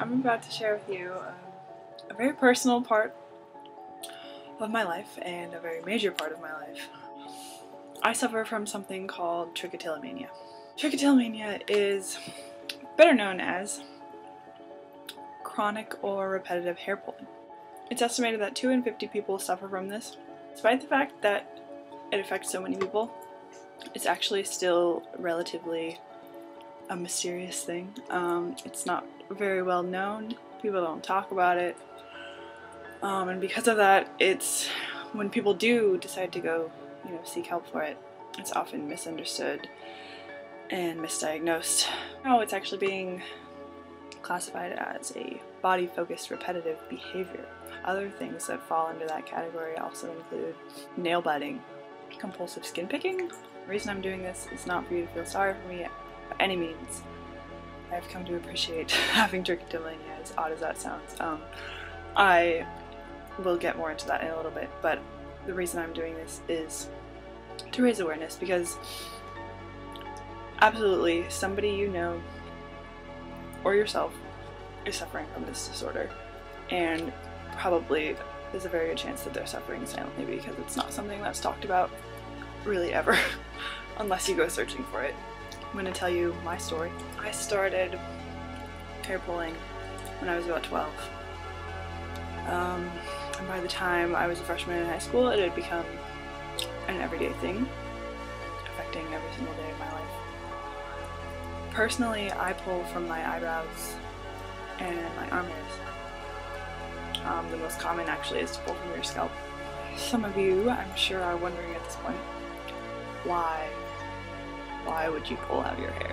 I'm about to share with you a very personal part of my life and a very major part of my life. I suffer from something called trichotillomania. Trichotillomania is better known as chronic or repetitive hair pulling. It's estimated that 2 in 50 people suffer from this. Despite the fact that it affects so many people, it's actually still relatively a mysterious thing. It's not very well known. People don't talk about it. And because of that, it's when people do decide to go, seek help for it, it's often misunderstood and misdiagnosed. Now it's actually being classified as a body-focused repetitive behavior. Other things that fall under that category also include nail biting, compulsive skin picking. The reason I'm doing this is not for you to feel sorry for me by any means. I've come to appreciate having trichotillomania, as odd as that sounds. I will get more into that in a little bit, but the reason I'm doing this is to raise awareness, because absolutely somebody you know or yourself is suffering from this disorder, and probably there's a very good chance that they're suffering silently because it's not something that's talked about really ever unless you go searching for it. I'm going to tell you my story. I started hair pulling when I was about 12. And by the time I was a freshman in high school, it had become an everyday thing, affecting every single day of my life. Personally, I pull from my eyebrows and my arm hairs. The most common actually is to pull from your scalp. Some of you, I'm sure, are wondering at this point, why would you pull out your hair?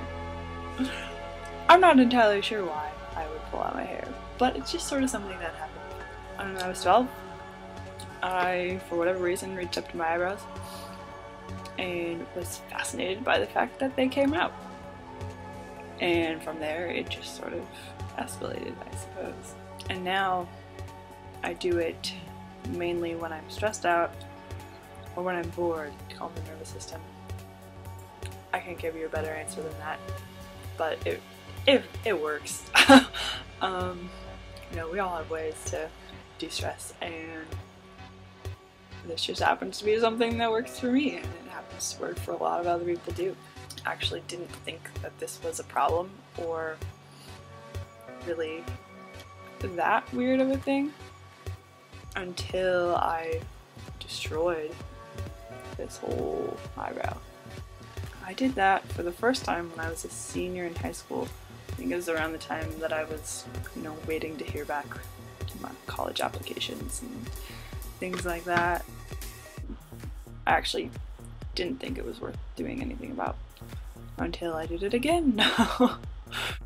I'm not entirely sure why I would pull out my hair, but it's just sort of something that happened. When I was 12, I, for whatever reason, reached up to my eyebrows and was fascinated by the fact that they came out. And from there, it just sort of escalated, I suppose. And now, I do it mainly when I'm stressed out or when I'm bored to calm the nervous system. I can't give you a better answer than that, but it works. We all have ways to de-stress, and this just happens to be something that works for me, and it happens to work for a lot of other people too. I actually didn't think that this was a problem or really that weird of a thing until I destroyed this whole eyebrow. I did that for the first time when I was a senior in high school. I think it was around the time that I was, waiting to hear back to my college applications and things like that. I actually didn't think it was worth doing anything about until I did it again.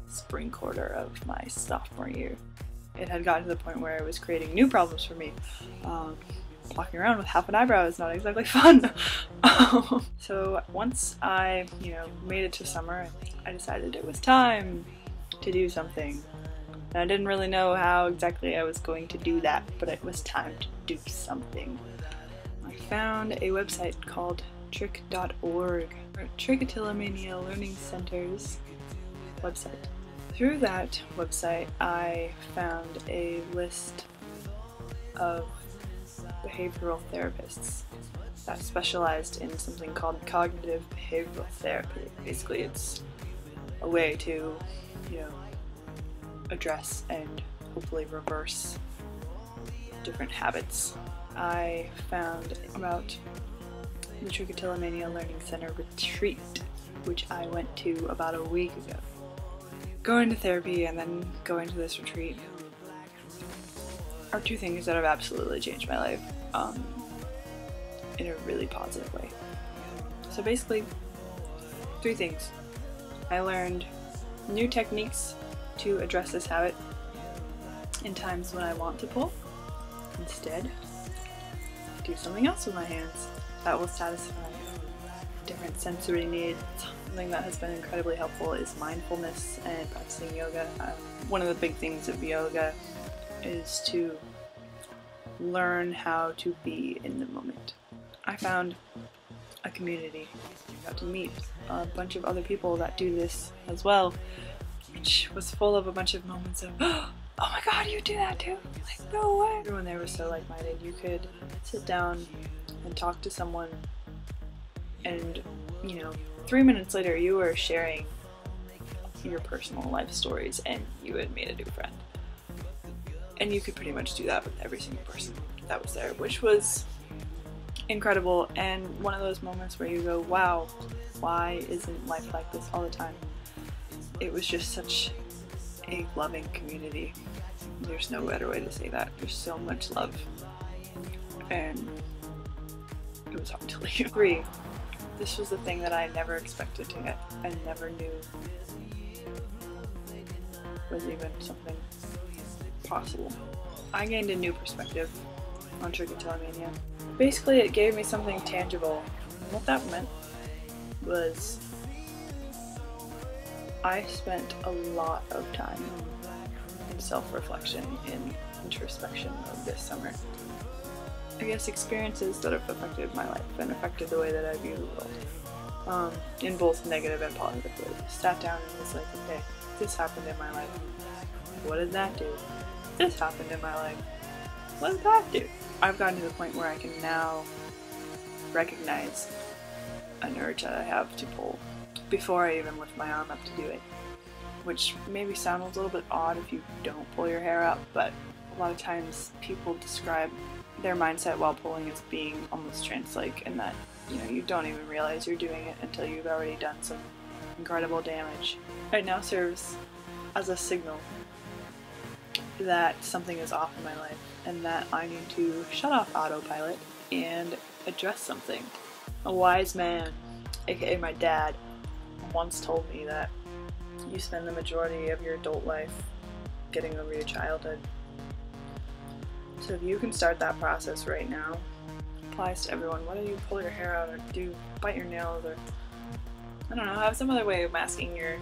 Spring quarter of my sophomore year. It had gotten to the point where it was creating new problems for me. Walking around with half an eyebrow is not exactly fun. So once I, made it to summer, I decided it was time to do something. And I didn't really know how exactly I was going to do that, but it was time to do something. I found a website called trick.org, Trichotillomania Learning Center's website. Through that website, I found a list of behavioral therapists that specialized in something called cognitive behavioral therapy. Basically, it's a way to, address and hopefully reverse different habits. I found about the Trichotillomania Learning Center retreat, which I went to about a week ago. Going to therapy and then going to this retreat are two things that have absolutely changed my life in a really positive way. So basically, 3 things. I learned new techniques to address this habit in times when I want to pull. Instead, do something else with my hands that will satisfy different sensory needs. Something that has been incredibly helpful is mindfulness and practicing yoga. One of the big things of yoga is to learn how to be in the moment. I found a community. I got to meet a bunch of other people that do this as well. which was full of a bunch of moments of, oh my god, you do that too? Like, no way. Everyone there was so like-minded. You could sit down and talk to someone and, you know, 3 minutes later you were sharing your personal life stories and you had made a new friend. And you could pretty much do that with every single person that was there, which was incredible, and one of those moments where you go, wow, why isn't life like this all the time? It was just such a loving community. There's no better way to say that. There's so much love, and it was hard to leave. 3. This was the thing that I never expected to get and never knew was even something possible. I gained a new perspective on Trichotillomania. Basically, it gave me something tangible. What that meant was I spent a lot of time in self-reflection and introspection of this summer. I guess experiences that have affected my life and affected the way that I view the world, in both negative and positive ways. I sat down and was like, okay, this happened in my life. What did that do? This happened in my life. What did that do? I've gotten to the point where I can now recognize an urge that I have to pull before I even lift my arm up to do it, which maybe sounds a little bit odd if you don't pull your hair up, but a lot of times people describe their mindset while pulling as being almost trance-like, and that, you know, you don't even realize you're doing it until you've already done some incredible damage. Right now serves as a signal that something is off in my life and that I need to shut off autopilot and address something. A wise man, aka my dad, once told me that you spend the majority of your adult life getting over your childhood. So if you can start that process right now, it applies to everyone. Whether you pull your hair out or bite your nails or, I don't know, have some other way of masking your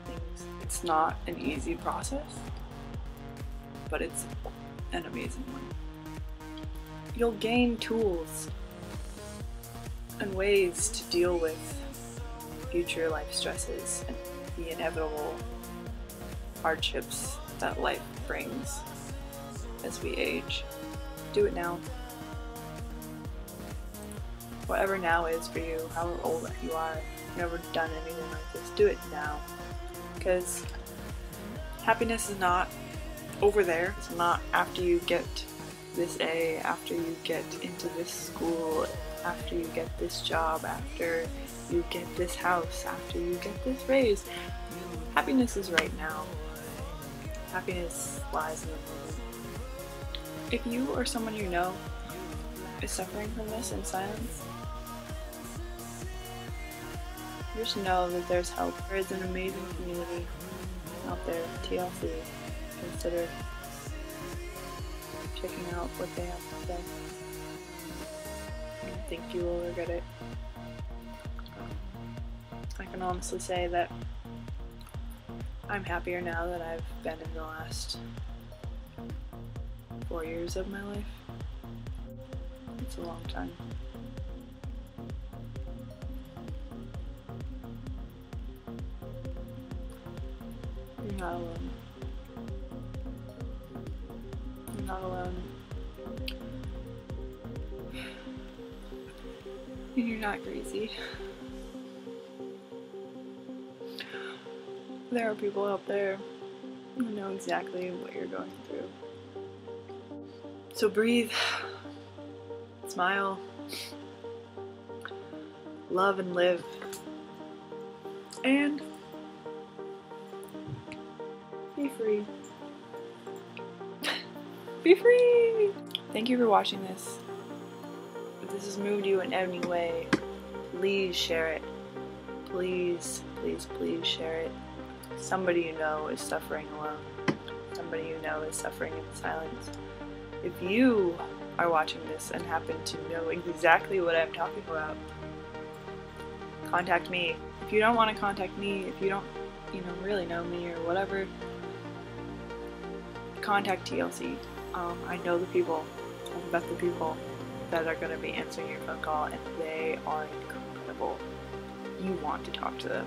things. It's not an easy process, but it's an amazing one. You'll gain tools and ways to deal with future life stresses and the inevitable hardships that life brings as we age. Do it now. Whatever now is for you, however old you are, you've never done anything like this, do it now. Because happiness is not over there. It's not after you get this A, after you get into this school, after you get this job, after you get this house, after you get this raise. Happiness is right now. Happiness lies in the moment. If you or someone you know is suffering from this in silence, just know that there's help. There is an amazing community out there, TLC. Consider checking out what they have to say. I don't think you will regret it. I can honestly say that I'm happier now than I've been in the last 4 years of my life. It's a long time. You're not alone. You're not alone. And you're not crazy. There are people out there who know exactly what you're going through. So breathe, smile, love and live, and be free. Be free! Thank you for watching this. If this has moved you in any way, please share it. Please, please, please share it. Somebody you know is suffering alone. Somebody you know is suffering in silence. If you are watching this and happen to know exactly what I'm talking about, contact me. If you don't want to contact me, if you don't, really know me or whatever, contact TLC. I know the people. I've met the people that are going to be answering your phone call, and they are incredible. You want to talk to them.